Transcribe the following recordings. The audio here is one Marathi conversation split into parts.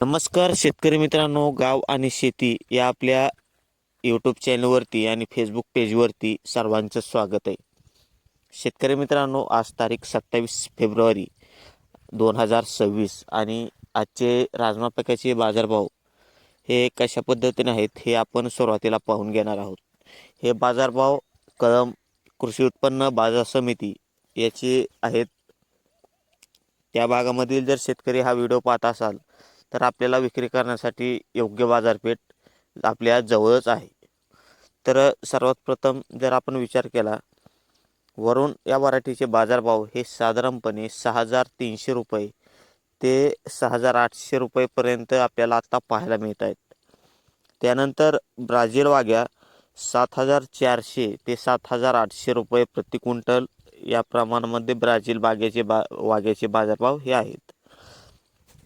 नमस्कार शेतकरी मित्रांनो, गाव आणि शेती या आपल्या यूट्यूब चॅनलवरती आणि फेसबुक पेजवरती सर्वांचं स्वागत आहे. शेतकरी मित्रांनो, आज तारीख 27 फेब्रुवारी 2026 आणि आजचे राजमा पिकाचे बाजारभाव हे कशा पद्धतीने आहेत हे आपण सुरुवातीला पाहून घेणार आहोत. हे बाजारभाव कळंब कृषी उत्पन्न बाजार समिती याचे आहेत. त्या भागामधील जर शेतकरी हा व्हिडिओ पाहत असाल तर आपल्याला विक्री करण्यासाठी योग्य बाजारपेठ आपल्या जवळच आहे. तर सर्वात प्रथम जर आपण विचार केला, वरून या व्हरायटीचे बाजारभाव हे साधारणपणे 6,300 रुपये ते 6,800 रुपयेपर्यंत आपल्याला आता पाहायला मिळत आहेत. त्यानंतर ब्राझील वाघ्या 7,400 ते 7,800 रुपये प्रति क्विंटल या प्रमाणामध्ये ब्राझील वाघ्याचे बाजारभाव हे आहेत.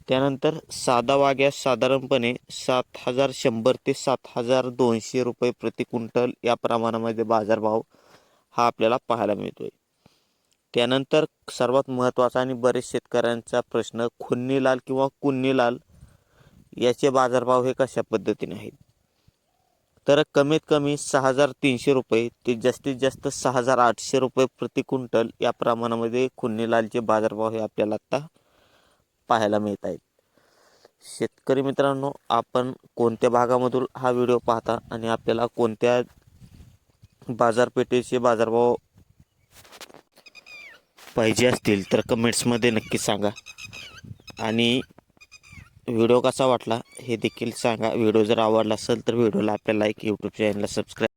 त्यानंतर साधा वाघ्या साधारणपणे 7,100 ते 7,200 रुपये प्रति क्विंटल या प्रमाणामध्ये बाजारभाव हा आपल्याला पाहायला मिळतोय. त्यानंतर सर्वात महत्त्वाचा आणि बरेच शेतकऱ्यांचा प्रश्न, खुन्नी लाल किंवा कुन्नी लाल याचे बाजारभाव हे कशा पद्धतीने आहेत. तर कमीत कमी 6,300 रुपये ते जास्तीत जास्त 6,800 रुपये प्रति क्विंटल या प्रमाणामध्ये खुन्नी लालचे बाजारभाव हे आपल्याला आता पाहायला मिळत आहेत. शेतकरी मित्रांनो, आपण कोणत्या भागामधून हा व्हिडिओ पाहता आणि आपल्याला कोणत्या बाजारपेठेचे बाजारभाव पाहिजे असतील तर कमेंट्समध्ये नक्की सांगा आणि व्हिडिओ कसा वाटला हे देखील सांगा. व्हिडिओ जर आवडला असेल तर व्हिडिओला आपल्या लाईक, यूट्यूब चॅनलला सबस्क्राईब